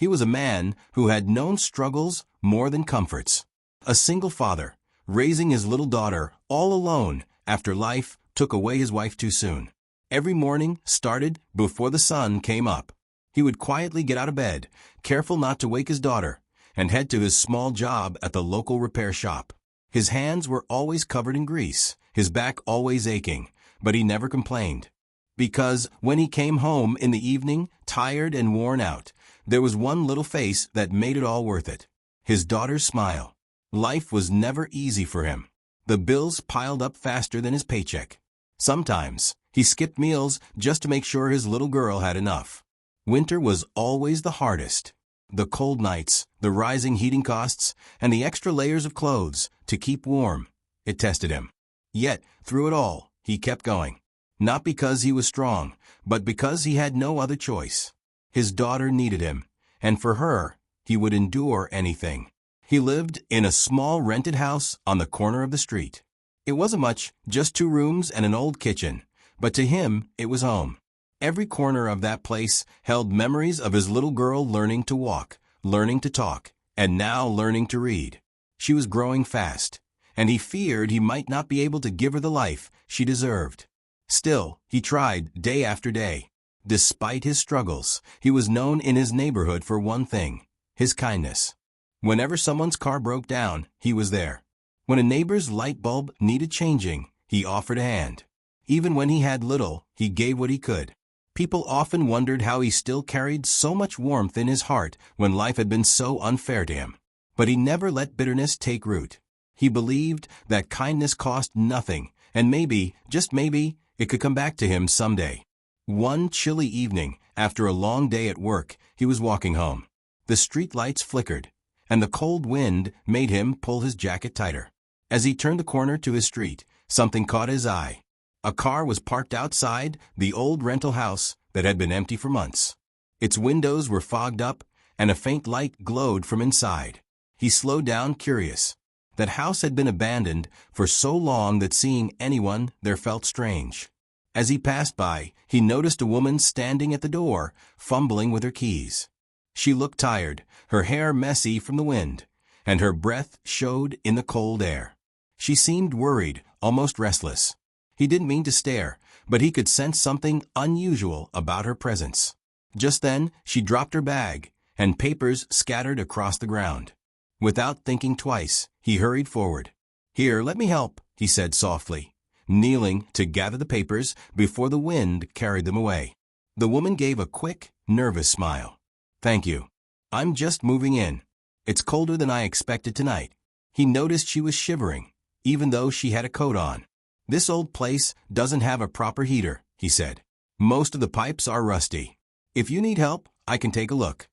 He was a man who had known struggles more than comforts. A single father, raising his little daughter all alone after life took away his wife too soon. Every morning started before the sun came up. He would quietly get out of bed, careful not to wake his daughter, and head to his small job at the local repair shop. His hands were always covered in grease, his back always aching, but he never complained. Because when he came home in the evening, tired and worn out, there was one little face that made it all worth it. His daughter's smile. Life was never easy for him. The bills piled up faster than his paycheck. Sometimes, he skipped meals just to make sure his little girl had enough. Winter was always the hardest. The cold nights, the rising heating costs, and the extra layers of clothes to keep warm. It tested him. Yet, through it all, he kept going. Not because he was strong, but because he had no other choice. His daughter needed him, and for her, he would endure anything. He lived in a small rented house on the corner of the street. It wasn't much, just 2 rooms and an old kitchen, but to him, it was home. Every corner of that place held memories of his little girl learning to walk, learning to talk, and now learning to read. She was growing fast, and he feared he might not be able to give her the life she deserved. Still, he tried day after day. Despite his struggles, he was known in his neighborhood for one thing: his kindness. Whenever someone's car broke down, he was there. When a neighbor's light bulb needed changing, he offered a hand. Even when he had little, he gave what he could. People often wondered how he still carried so much warmth in his heart when life had been so unfair to him. But he never let bitterness take root. He believed that kindness cost nothing, and maybe, just maybe, it could come back to him someday. One chilly evening, after a long day at work, he was walking home. The street lights flickered, and the cold wind made him pull his jacket tighter. As he turned the corner to his street, something caught his eye. A car was parked outside the old rental house that had been empty for months. Its windows were fogged up, and a faint light glowed from inside. He slowed down, curious. That house had been abandoned for so long that seeing anyone there felt strange. As he passed by, he noticed a woman standing at the door, fumbling with her keys. She looked tired, her hair messy from the wind, and her breath showed in the cold air. She seemed worried, almost restless. He didn't mean to stare, but he could sense something unusual about her presence. Just then, she dropped her bag, and papers scattered across the ground. Without thinking twice, he hurried forward. "Here, let me help," he said softly, kneeling to gather the papers before the wind carried them away. The woman gave a quick, nervous smile. "Thank you. I'm just moving in. It's colder than I expected tonight." He noticed she was shivering, even though she had a coat on. "This old place doesn't have a proper heater," he said. "Most of the pipes are rusty. If you need help, I can take a look."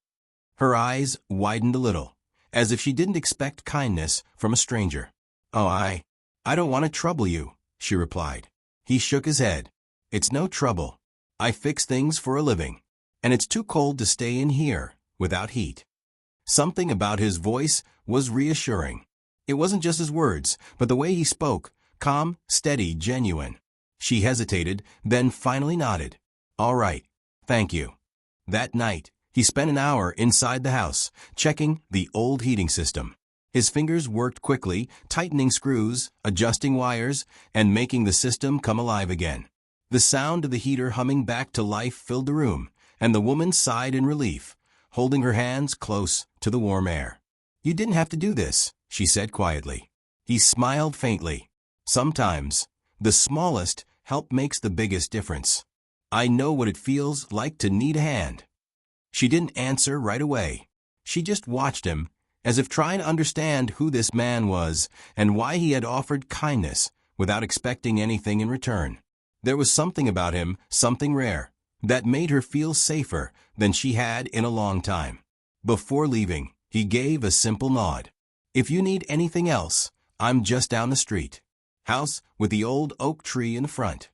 Her eyes widened a little, as if she didn't expect kindness from a stranger. "Oh, I don't want to trouble you," she replied. He shook his head. "It's no trouble. I fix things for a living, and it's too cold to stay in here without heat." Something about his voice was reassuring. It wasn't just his words, but the way he spoke, calm, steady, genuine. She hesitated, then finally nodded. "All right, thank you." That night, he spent an hour inside the house, checking the old heating system. His fingers worked quickly, tightening screws, adjusting wires, and making the system come alive again. The sound of the heater humming back to life filled the room, and the woman sighed in relief, holding her hands close to the warm air. "You didn't have to do this," she said quietly. He smiled faintly. "Sometimes, the smallest help makes the biggest difference. I know what it feels like to need a hand." She didn't answer right away. She just watched him, as if trying to understand who this man was and why he had offered kindness without expecting anything in return. There was something about him, something rare, that made her feel safer than she had in a long time. Before leaving, he gave a simple nod. "If you need anything else, I'm just down the street. House with the old oak tree in the front."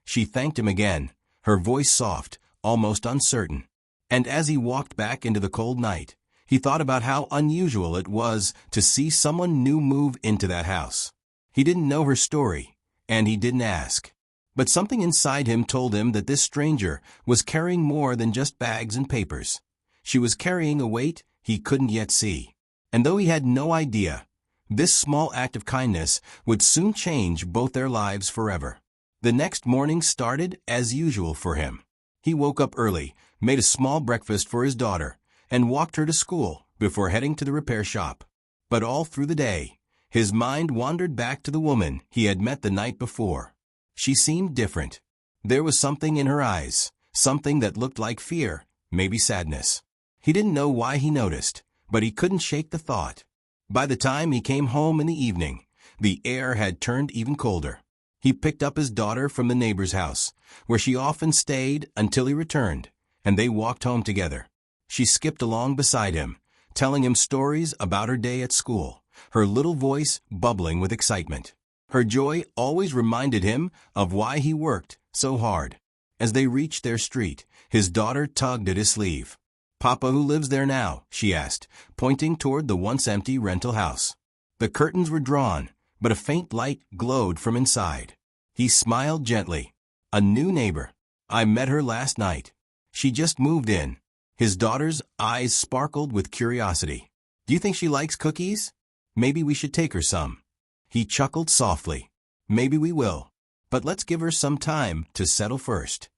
She thanked him again, her voice soft, almost uncertain. And as he walked back into the cold night, he thought about how unusual it was to see someone new move into that house. He didn't know her story, and he didn't ask. But something inside him told him that this stranger was carrying more than just bags and papers. She was carrying a weight he couldn't yet see. And though he had no idea, this small act of kindness would soon change both their lives forever. The next morning started as usual for him. He woke up early, made a small breakfast for his daughter, and walked her to school before heading to the repair shop. But all through the day, his mind wandered back to the woman he had met the night before. She seemed different. There was something in her eyes, something that looked like fear, maybe sadness. He didn't know why he noticed, but he couldn't shake the thought. By the time he came home in the evening, the air had turned even colder. He picked up his daughter from the neighbor's house, where she often stayed until he returned, and they walked home together. She skipped along beside him, telling him stories about her day at school, her little voice bubbling with excitement. Her joy always reminded him of why he worked so hard. As they reached their street, his daughter tugged at his sleeve. "Papa, who lives there now?" she asked, pointing toward the once empty rental house. The curtains were drawn, but a faint light glowed from inside. He smiled gently. "A new neighbor. I met her last night. She just moved in." His daughter's eyes sparkled with curiosity. "Do you think she likes cookies? Maybe we should take her some." He chuckled softly. "Maybe we will. But let's give her some time to settle first."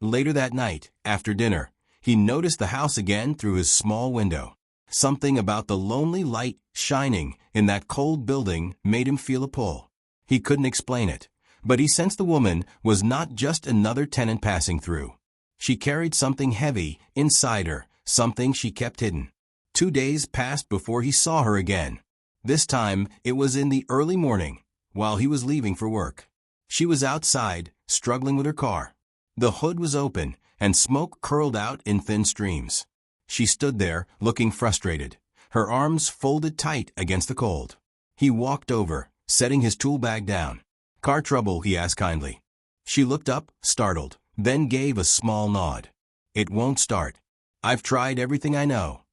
Later that night, after dinner, he noticed the house again through his small window. Something about the lonely light shining in that cold building made him feel a pull. He couldn't explain it, but he sensed the woman was not just another tenant passing through. She carried something heavy inside her, something she kept hidden. 2 days passed before he saw her again. This time, it was in the early morning, while he was leaving for work. She was outside, struggling with her car. The hood was open, and smoke curled out in thin streams. She stood there, looking frustrated, her arms folded tight against the cold. He walked over, setting his tool bag down. "Car trouble?" he asked kindly. She looked up, startled, then gave a small nod. "It won't start. I've tried everything I know."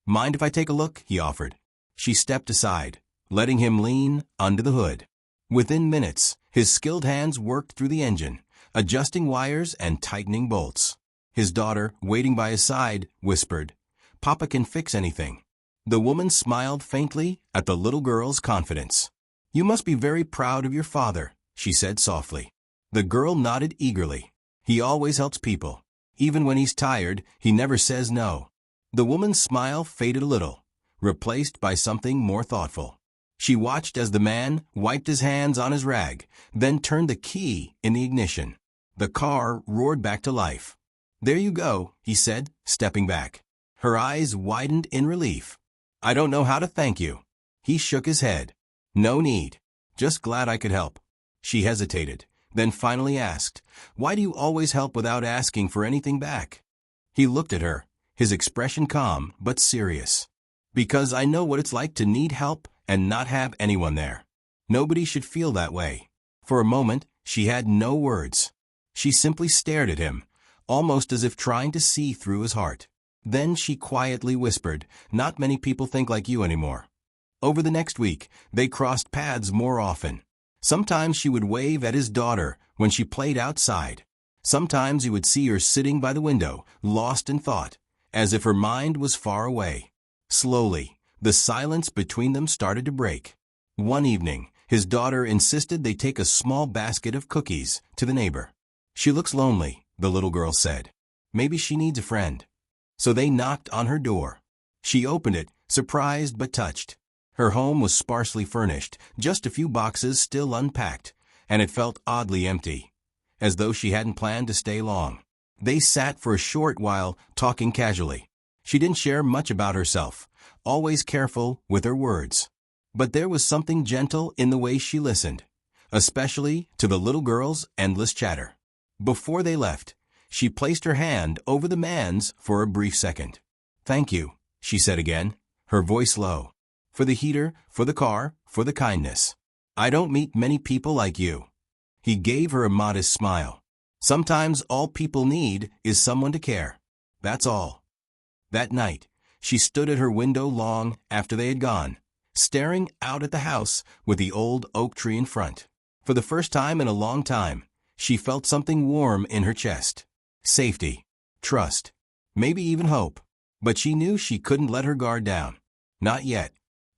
"Mind if I take a look?" he offered. She stepped aside, letting him lean under the hood. Within minutes, his skilled hands worked through the engine, adjusting wires and tightening bolts. His daughter, waiting by his side, whispered, "Papa can fix anything." The woman smiled faintly at the little girl's confidence. "You must be very proud of your father," she said softly. The girl nodded eagerly. "He always helps people. Even when he's tired, he never says no." The woman's smile faded a little, replaced by something more thoughtful. She watched as the man wiped his hands on his rag, then turned the key in the ignition. The car roared back to life. "There you go," he said, stepping back. Her eyes widened in relief. "I don't know how to thank you." He shook his head. "No need. Just glad I could help." She hesitated, then finally asked, "Why do you always help without asking for anything back?" He looked at her, his expression calm but serious. "Because I know what it's like to need help and not have anyone there. Nobody should feel that way." For a moment, she had no words. She simply stared at him, almost as if trying to see through his heart. Then she quietly whispered, "Not many people think like you anymore." Over the next week, they crossed paths more often. Sometimes she would wave at his daughter when she played outside. Sometimes he would see her sitting by the window, lost in thought, as if her mind was far away. Slowly, the silence between them started to break. One evening, his daughter insisted they take a small basket of cookies to the neighbor. "She looks lonely," the little girl said. "Maybe she needs a friend." So they knocked on her door. She opened it, surprised but touched. Her home was sparsely furnished, just a few boxes still unpacked, and it felt oddly empty, as though she hadn't planned to stay long. They sat for a short while, talking casually. She didn't share much about herself, always careful with her words. But there was something gentle in the way she listened, especially to the little girl's endless chatter. Before they left, she placed her hand over the man's for a brief second. "Thank you," she said again, her voice low. "For the heater, for the car, for the kindness. I don't meet many people like you." He gave her a modest smile. "Sometimes all people need is someone to care. That's all." That night, she stood at her window long after they had gone, staring out at the house with the old oak tree in front. For the first time in a long time, she felt something warm in her chest. Safety, trust, maybe even hope. But she knew she couldn't let her guard down. Not yet.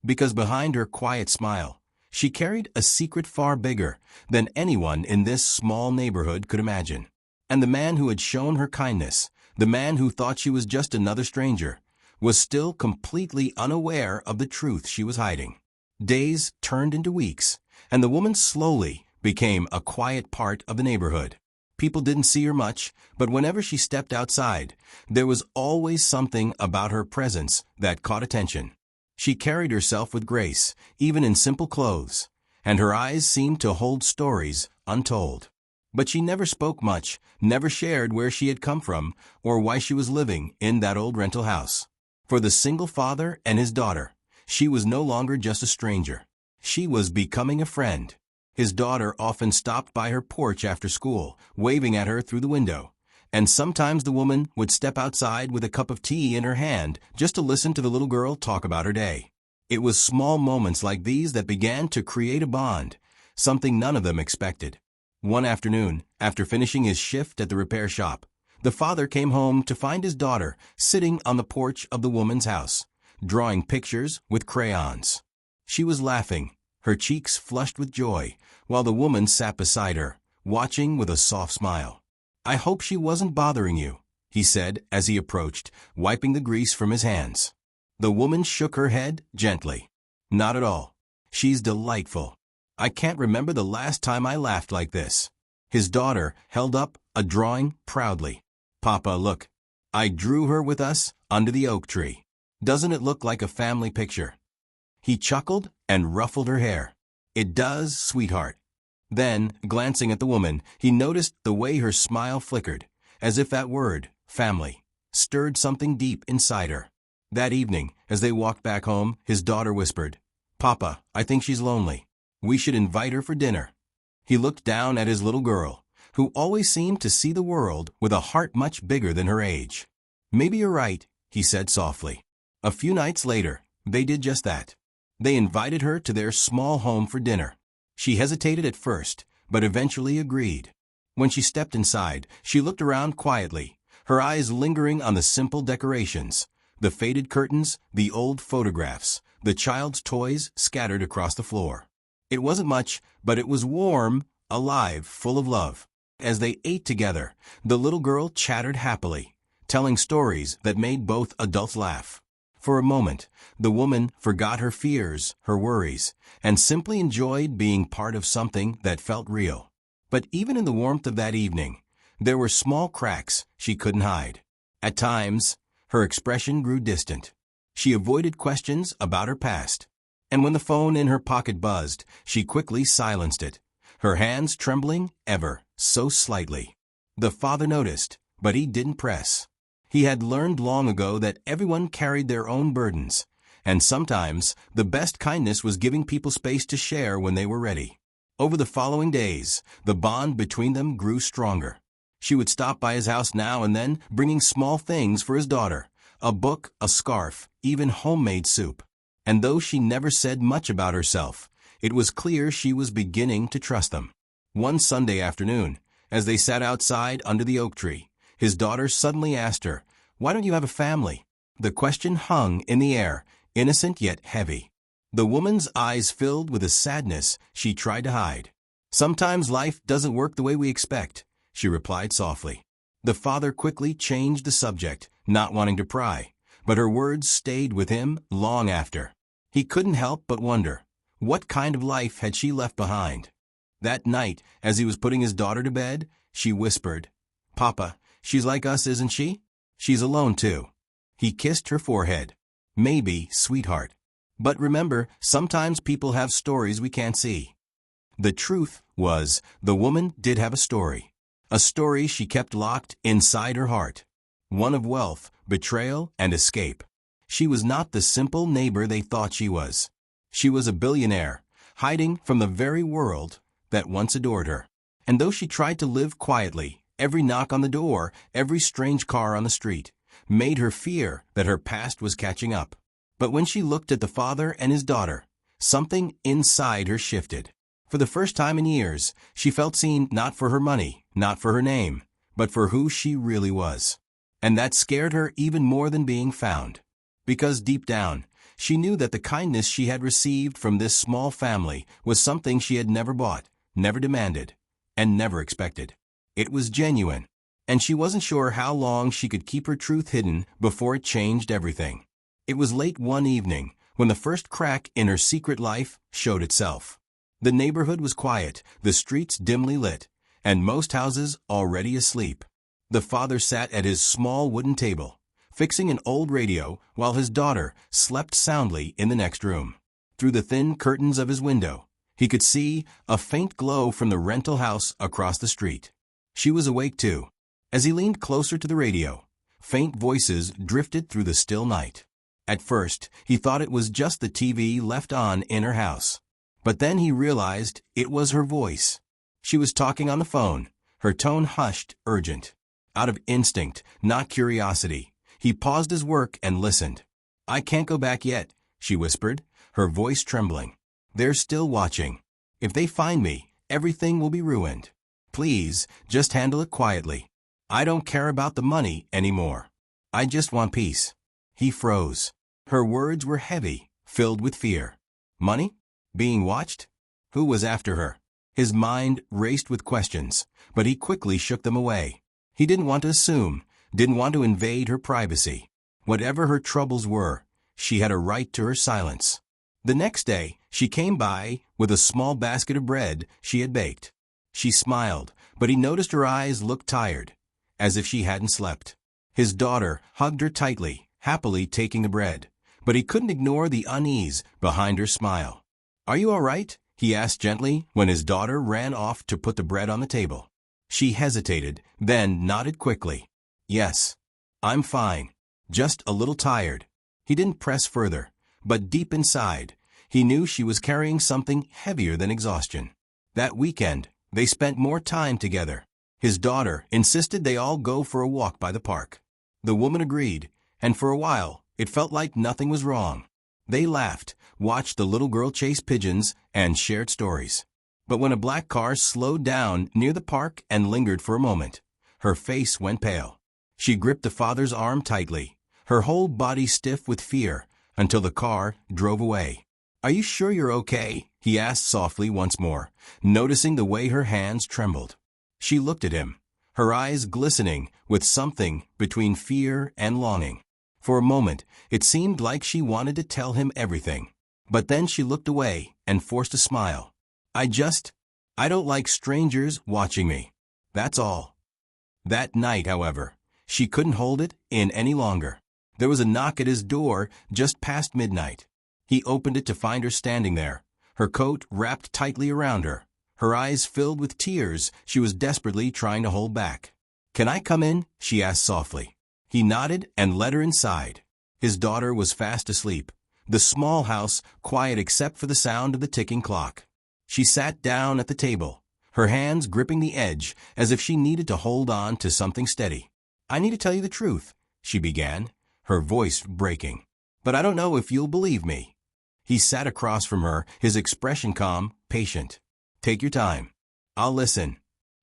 Because behind her quiet smile, she carried a secret far bigger than anyone in this small neighborhood could imagine. And the man who had shown her kindness, the man who thought she was just another stranger, was still completely unaware of the truth she was hiding. Days turned into weeks, and the woman slowly became a quiet part of the neighborhood. People didn't see her much, but whenever she stepped outside, there was always something about her presence that caught attention. She carried herself with grace, even in simple clothes, and her eyes seemed to hold stories untold. But she never spoke much, never shared where she had come from, or why she was living in that old rental house. For the single father and his daughter, she was no longer just a stranger. She was becoming a friend. His daughter often stopped by her porch after school, waving at her through the window. And sometimes the woman would step outside with a cup of tea in her hand just to listen to the little girl talk about her day. It was small moments like these that began to create a bond, something none of them expected. One afternoon, after finishing his shift at the repair shop, the father came home to find his daughter sitting on the porch of the woman's house, drawing pictures with crayons. She was laughing, her cheeks flushed with joy, while the woman sat beside her, watching with a soft smile. "I hope she wasn't bothering you," he said as he approached, wiping the grease from his hands. The woman shook her head gently. "Not at all. She's delightful. I can't remember the last time I laughed like this." His daughter held up a drawing proudly. "Papa, look. I drew her with us under the oak tree. Doesn't it look like a family picture?" He chuckled and ruffled her hair. "It does, sweetheart." Then, glancing at the woman, he noticed the way her smile flickered, as if that word, family, stirred something deep inside her. That evening, as they walked back home, his daughter whispered, "Papa, I think she's lonely. We should invite her for dinner." He looked down at his little girl, who always seemed to see the world with a heart much bigger than her age. "Maybe you're right," he said softly. A few nights later, they did just that. They invited her to their small home for dinner. She hesitated at first, but eventually agreed. When she stepped inside, she looked around quietly, her eyes lingering on the simple decorations, the faded curtains, the old photographs, the child's toys scattered across the floor. It wasn't much, but it was warm, alive, full of love. As they ate together, the little girl chattered happily, telling stories that made both adults laugh. For a moment, the woman forgot her fears, her worries, and simply enjoyed being part of something that felt real. But even in the warmth of that evening, there were small cracks she couldn't hide. At times, her expression grew distant. She avoided questions about her past. And when the phone in her pocket buzzed, she quickly silenced it, her hands trembling ever so slightly. The father noticed, but he didn't press. He had learned long ago that everyone carried their own burdens, and sometimes the best kindness was giving people space to share when they were ready. Over the following days, the bond between them grew stronger. She would stop by his house now and then, bringing small things for his daughter, a book, a scarf, even homemade soup. And though she never said much about herself, it was clear she was beginning to trust them. One Sunday afternoon, as they sat outside under the oak tree, his daughter suddenly asked her, "Why don't you have a family?" The question hung in the air, innocent yet heavy. The woman's eyes filled with a sadness she tried to hide. "Sometimes life doesn't work the way we expect," she replied softly. The father quickly changed the subject, not wanting to pry, but her words stayed with him long after. He couldn't help but wonder, what kind of life had she left behind? That night, as he was putting his daughter to bed, she whispered, "Papa, she's like us, isn't she? She's alone too." He kissed her forehead. "Maybe, sweetheart. But remember, sometimes people have stories we can't see." The truth was, the woman did have a story. A story she kept locked inside her heart. One of wealth, betrayal, and escape. She was not the simple neighbor they thought she was. She was a billionaire, hiding from the very world that once adored her. And though she tried to live quietly, every knock on the door, every strange car on the street, made her fear that her past was catching up. But when she looked at the father and his daughter, something inside her shifted. For the first time in years, she felt seen not for her money, not for her name, but for who she really was. And that scared her even more than being found. Because deep down, she knew that the kindness she had received from this small family was something she had never bought, never demanded, and never expected. It was genuine, and she wasn't sure how long she could keep her truth hidden before it changed everything. It was late one evening when the first crack in her secret life showed itself. The neighborhood was quiet, the streets dimly lit, and most houses already asleep. The father sat at his small wooden table, fixing an old radio while his daughter slept soundly in the next room. Through the thin curtains of his window, he could see a faint glow from the rental house across the street. She was awake too. As he leaned closer to the radio, faint voices drifted through the still night. At first, he thought it was just the TV left on in her house. But then he realized it was her voice. She was talking on the phone, her tone hushed, urgent. Out of instinct, not curiosity, he paused his work and listened. "I can't go back yet," she whispered, her voice trembling. "They're still watching. If they find me, everything will be ruined. Please, just handle it quietly. I don't care about the money anymore. I just want peace." He froze. Her words were heavy, filled with fear. Money? Being watched? Who was after her? His mind raced with questions, but he quickly shook them away. He didn't want to assume, didn't want to invade her privacy. Whatever her troubles were, she had a right to her silence. The next day, she came by with a small basket of bread she had baked. She smiled, but he noticed her eyes looked tired, as if she hadn't slept. His daughter hugged her tightly, happily taking the bread, but he couldn't ignore the unease behind her smile. "Are you all right?" he asked gently when his daughter ran off to put the bread on the table. She hesitated, then nodded quickly. "Yes, I'm fine, just a little tired." He didn't press further, but deep inside, he knew she was carrying something heavier than exhaustion. That weekend, they spent more time together. His daughter insisted they all go for a walk by the park. The woman agreed, and for a while, it felt like nothing was wrong. They laughed, watched the little girl chase pigeons, and shared stories. But when a black car slowed down near the park and lingered for a moment, her face went pale. She gripped the father's arm tightly, her whole body stiff with fear, until the car drove away. "Are you sure you're okay?" he asked softly once more, noticing the way her hands trembled. She looked at him, her eyes glistening with something between fear and longing. For a moment, it seemed like she wanted to tell him everything. But then she looked away and forced a smile. I don't like strangers watching me. That's all." That night, however, she couldn't hold it in any longer. There was a knock at his door just past midnight. He opened it to find her standing there, her coat wrapped tightly around her, her eyes filled with tears she was desperately trying to hold back. "Can I come in?" she asked softly. He nodded and led her inside. His daughter was fast asleep, the small house quiet except for the sound of the ticking clock. She sat down at the table, her hands gripping the edge as if she needed to hold on to something steady. "I need to tell you the truth," she began, her voice breaking. "But I don't know if you'll believe me." He sat across from her, his expression calm, patient. "Take your time. I'll listen."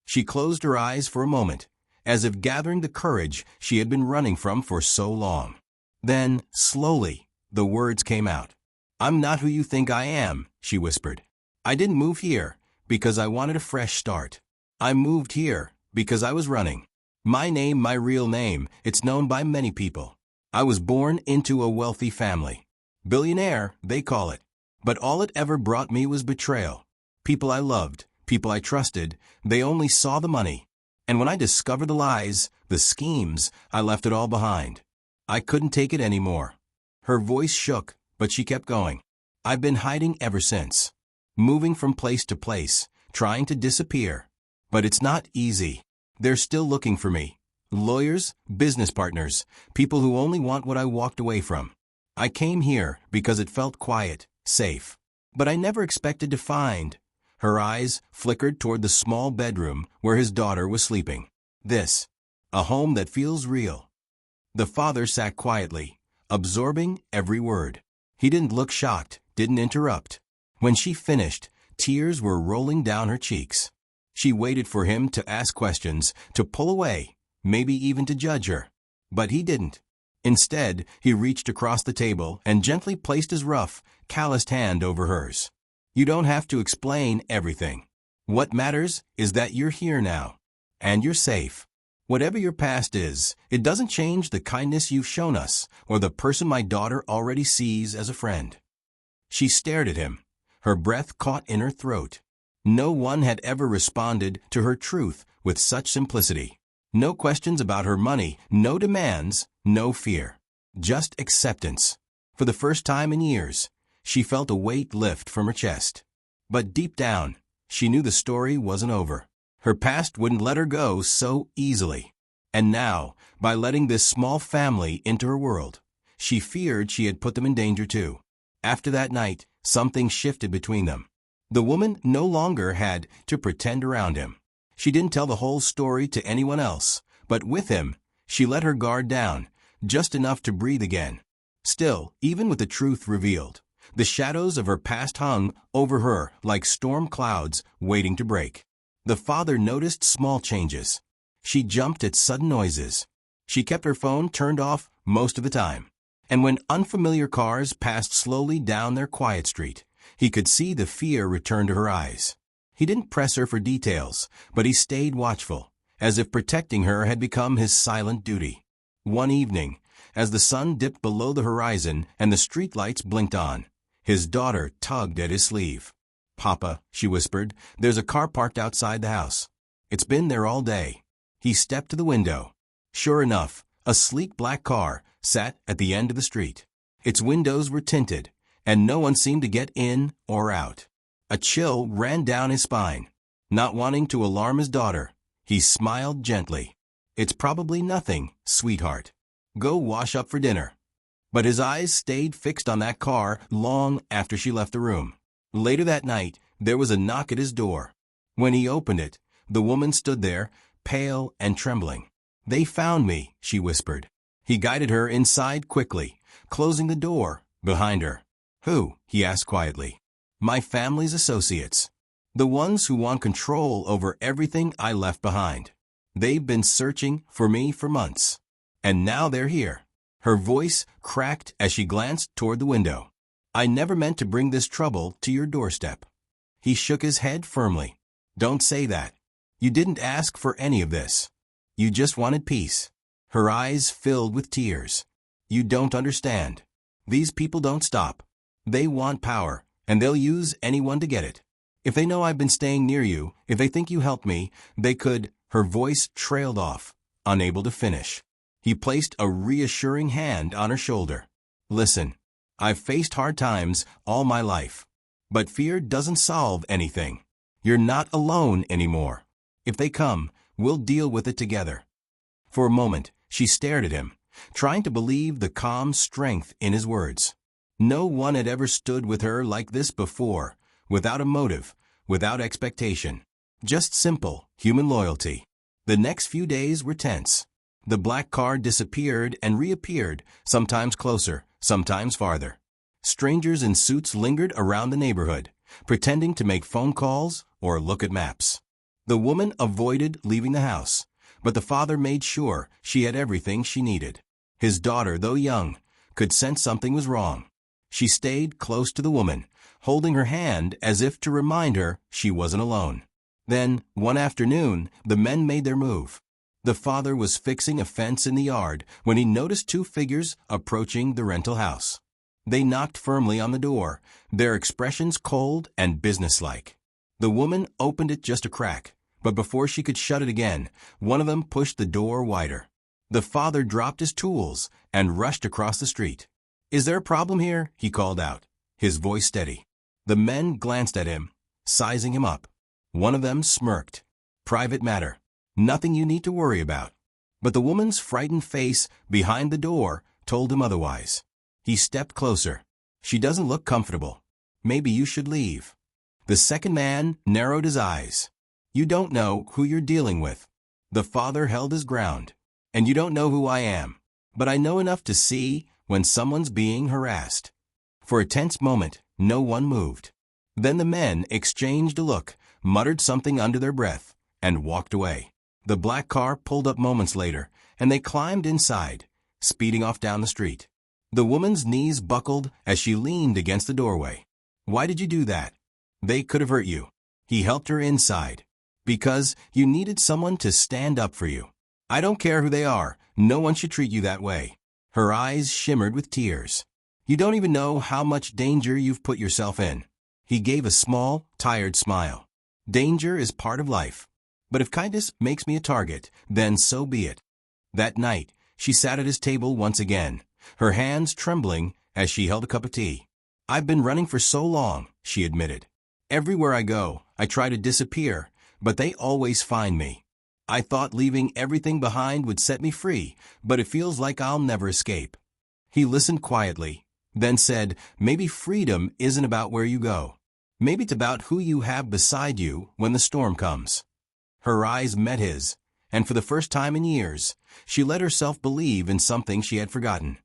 She closed her eyes for a moment, as if gathering the courage she had been running from for so long. Then, slowly, the words came out. "I'm not who you think I am," she whispered. "I didn't move here because I wanted a fresh start. I moved here because I was running. My name, my real name, it's known by many people. I was born into a wealthy family. Billionaire, they call it. But all it ever brought me was betrayal. People I loved, people I trusted, they only saw the money. And when I discovered the lies, the schemes, I left it all behind. I couldn't take it anymore." Her voice shook, but she kept going. "I've been hiding ever since. Moving from place to place, trying to disappear. But it's not easy. They're still looking for me. Lawyers, business partners, people who only want what I walked away from. I came here because it felt quiet, safe. But I never expected to find—" Her eyes flickered toward the small bedroom where his daughter was sleeping. "This. A home that feels real." The father sat quietly, absorbing every word. He didn't look shocked, didn't interrupt. When she finished, tears were rolling down her cheeks. She waited for him to ask questions, to pull away, maybe even to judge her. But he didn't. Instead, he reached across the table and gently placed his rough, calloused hand over hers. You don't have to explain everything. What matters is that you're here now. And you're safe. Whatever your past is, it doesn't change the kindness you've shown us or the person my daughter already sees as a friend. She stared at him, her breath caught in her throat. No one had ever responded to her truth with such simplicity. No questions about her money, no demands, no fear. Just acceptance. For the first time in years, she felt a weight lift from her chest. But deep down, she knew the story wasn't over. Her past wouldn't let her go so easily. And now, by letting this small family into her world, she feared she had put them in danger too. After that night, something shifted between them. The woman no longer had to pretend around him. She didn't tell the whole story to anyone else, but with him, she let her guard down, just enough to breathe again. Still, even with the truth revealed, the shadows of her past hung over her like storm clouds waiting to break. The father noticed small changes. She jumped at sudden noises. She kept her phone turned off most of the time. And when unfamiliar cars passed slowly down their quiet street, he could see the fear return to her eyes. He didn't press her for details, but he stayed watchful, as if protecting her had become his silent duty. One evening, as the sun dipped below the horizon and the streetlights blinked on, his daughter tugged at his sleeve. "Papa," she whispered, "there's a car parked outside the house. It's been there all day." He stepped to the window. Sure enough, a sleek black car sat at the end of the street. Its windows were tinted, and no one seemed to get in or out. A chill ran down his spine. Not wanting to alarm his daughter, he smiled gently. "It's probably nothing, sweetheart. Go wash up for dinner." But his eyes stayed fixed on that car long after she left the room. Later that night, there was a knock at his door. When he opened it, the woman stood there, pale and trembling. "They found me," she whispered. He guided her inside quickly, closing the door behind her. "Who?" he asked quietly. "My family's associates. The ones who want control over everything I left behind. They've been searching for me for months. And now they're here." Her voice cracked as she glanced toward the window. "I never meant to bring this trouble to your doorstep." He shook his head firmly. "Don't say that. You didn't ask for any of this. You just wanted peace." Her eyes filled with tears. "You don't understand. These people don't stop. They want power, and they'll use anyone to get it. If they know I've been staying near you, if they think you helped me, they could—" Her voice trailed off, unable to finish. He placed a reassuring hand on her shoulder. "Listen, I've faced hard times all my life. But fear doesn't solve anything. You're not alone anymore. If they come, we'll deal with it together." For a moment, she stared at him, trying to believe the calm strength in his words. No one had ever stood with her like this before, without a motive, without expectation. Just simple, human loyalty. The next few days were tense. The black car disappeared and reappeared, sometimes closer, sometimes farther. Strangers in suits lingered around the neighborhood, pretending to make phone calls or look at maps. The woman avoided leaving the house, but the father made sure she had everything she needed. His daughter, though young, could sense something was wrong. She stayed close to the woman, holding her hand as if to remind her she wasn't alone. Then, one afternoon, the men made their move. The father was fixing a fence in the yard when he noticed two figures approaching the rental house. They knocked firmly on the door, their expressions cold and businesslike. The woman opened it just a crack, but before she could shut it again, one of them pushed the door wider. The father dropped his tools and rushed across the street. "Is there a problem here?" he called out, his voice steady. The men glanced at him, sizing him up. One of them smirked. "Private matter. Nothing you need to worry about." But the woman's frightened face behind the door told him otherwise. He stepped closer. "She doesn't look comfortable. Maybe you should leave." The second man narrowed his eyes. "You don't know who you're dealing with." The father held his ground. "And you don't know who I am. But I know enough to see when someone's being harassed." For a tense moment, no one moved. Then the men exchanged a look, muttered something under their breath, and walked away. The black car pulled up moments later, and they climbed inside, speeding off down the street. The woman's knees buckled as she leaned against the doorway. Why did you do that? They could have hurt you. He helped her inside. Because you needed someone to stand up for you. I don't care who they are, no one should treat you that way. Her eyes shimmered with tears. You don't even know how much danger you've put yourself in. He gave a small, tired smile. Danger is part of life. But if kindness makes me a target, then so be it. That night, she sat at his table once again, her hands trembling as she held a cup of tea. I've been running for so long, she admitted. Everywhere I go, I try to disappear, but they always find me. I thought leaving everything behind would set me free, but it feels like I'll never escape. He listened quietly, then said, maybe freedom isn't about where you go. Maybe it's about who you have beside you when the storm comes. Her eyes met his, and for the first time in years, she let herself believe in something she had forgotten.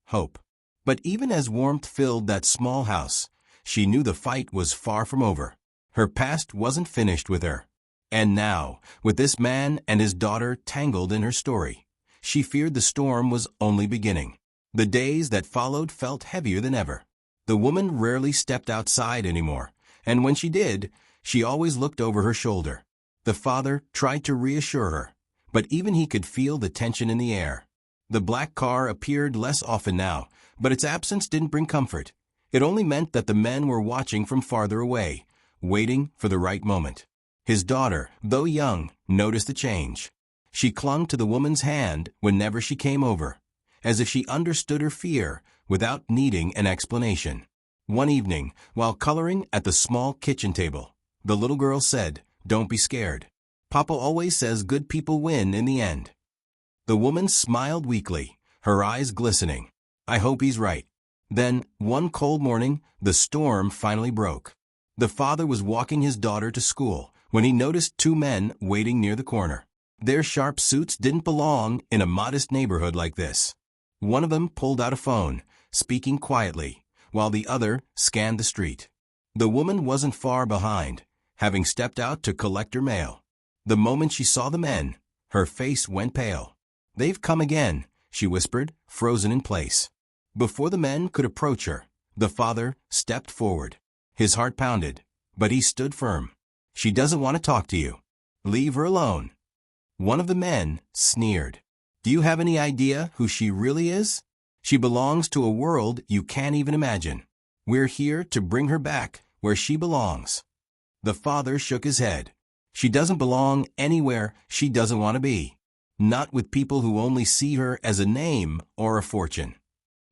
Hope. But even as warmth filled that small house, she knew the fight was far from over. Her past wasn't finished with her. And now, with this man and his daughter tangled in her story, she feared the storm was only beginning. The days that followed felt heavier than ever. The woman rarely stepped outside anymore, and when she did, she always looked over her shoulder. The father tried to reassure her, but even he could feel the tension in the air. The black car appeared less often now, but its absence didn't bring comfort. It only meant that the men were watching from farther away, waiting for the right moment. His daughter, though young, noticed the change. She clung to the woman's hand whenever she came over, as if she understood her fear without needing an explanation. One evening, while coloring at the small kitchen table, the little girl said, "Don't be scared. Papa always says good people win in the end." The woman smiled weakly, her eyes glistening. I hope he's right. Then, one cold morning, the storm finally broke. The father was walking his daughter to school when he noticed two men waiting near the corner. Their sharp suits didn't belong in a modest neighborhood like this. One of them pulled out a phone, speaking quietly, while the other scanned the street. The woman wasn't far behind, having stepped out to collect her mail. The moment she saw the men, her face went pale. "They've come again," she whispered, frozen in place. Before the men could approach her, the father stepped forward. His heart pounded, but he stood firm. "She doesn't want to talk to you. Leave her alone." One of the men sneered. "Do you have any idea who she really is? She belongs to a world you can't even imagine. We're here to bring her back where she belongs." The father shook his head. "She doesn't belong anywhere she doesn't want to be. Not with people who only see her as a name or a fortune."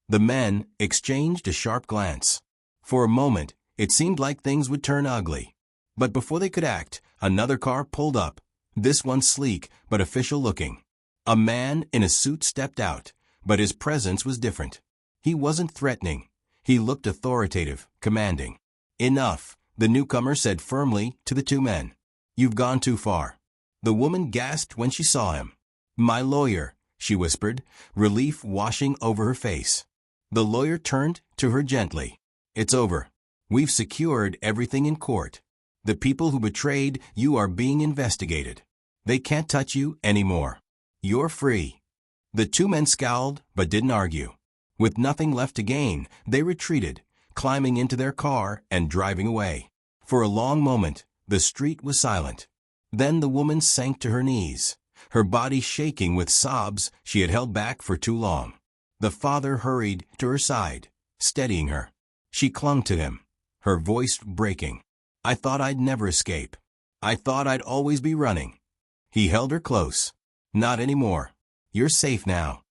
The men exchanged a sharp glance. For a moment, it seemed like things would turn ugly. But before they could act, another car pulled up, this one sleek but official-looking. A man in a suit stepped out, but his presence was different. He wasn't threatening. He looked authoritative, commanding. "Enough," the newcomer said firmly to the two men. "You've gone too far." The woman gasped when she saw him. "My lawyer," she whispered, relief washing over her face. The lawyer turned to her gently. "It's over. We've secured everything in court. The people who betrayed you are being investigated. They can't touch you anymore. You're free." The two men scowled but didn't argue. With nothing left to gain, they retreated, climbing into their car and driving away. For a long moment, the street was silent. Then the woman sank to her knees, her body shaking with sobs she had held back for too long. The father hurried to her side, steadying her. She clung to him, her voice breaking. "I thought I'd never escape. I thought I'd always be running." He held her close. "Not anymore. You're safe now."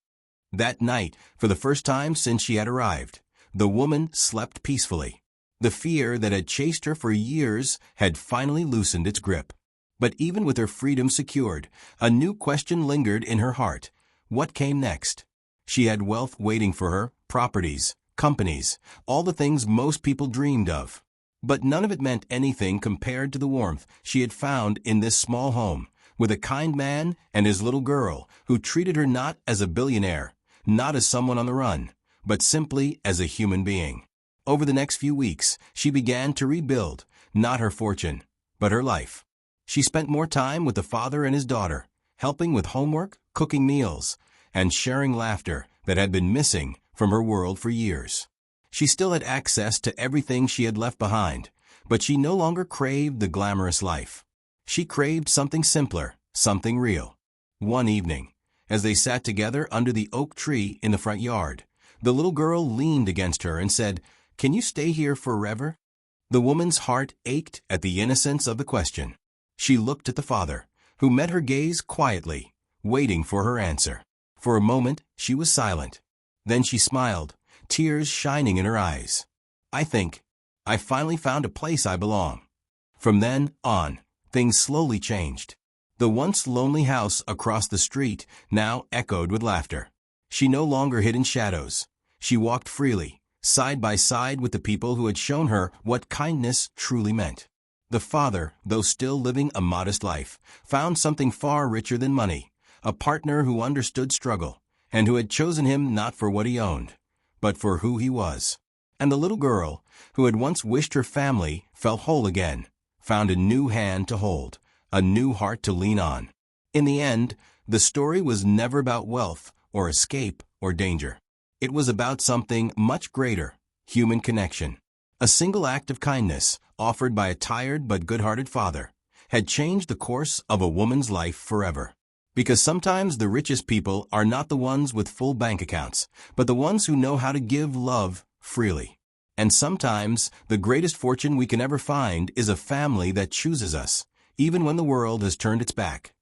That night, for the first time since she had arrived, the woman slept peacefully. The fear that had chased her for years had finally loosened its grip. But even with her freedom secured, a new question lingered in her heart. What came next? She had wealth waiting for her, properties, companies, all the things most people dreamed of. But none of it meant anything compared to the warmth she had found in this small home, with a kind man and his little girl who treated her not as a billionaire, not as someone on the run, but simply as a human being. Over the next few weeks, she began to rebuild, not her fortune, but her life. She spent more time with the father and his daughter, helping with homework, cooking meals, and sharing laughter that had been missing from her world for years. She still had access to everything she had left behind, but she no longer craved the glamorous life. She craved something simpler, something real. One evening, as they sat together under the oak tree in the front yard, the little girl leaned against her and said, "Can you stay here forever?" The woman's heart ached at the innocence of the question. She looked at the father, who met her gaze quietly, waiting for her answer. For a moment, she was silent. Then she smiled, tears shining in her eyes. "I think I finally found a place I belong." From then on, things slowly changed. The once lonely house across the street now echoed with laughter. She no longer hid in shadows. She walked freely, side by side with the people who had shown her what kindness truly meant. The father, though still living a modest life, found something far richer than money, a partner who understood struggle, and who had chosen him not for what he owned, but for who he was. And the little girl, who had once wished her family felt whole again, found a new hand to hold, a new heart to lean on. In the end, the story was never about wealth or escape or danger. It was about something much greater, human connection. A single act of kindness, offered by a tired but good-hearted father, had changed the course of a woman's life forever. Because sometimes the richest people are not the ones with full bank accounts, but the ones who know how to give love freely. And sometimes the greatest fortune we can ever find is a family that chooses us, even when the world has turned its back.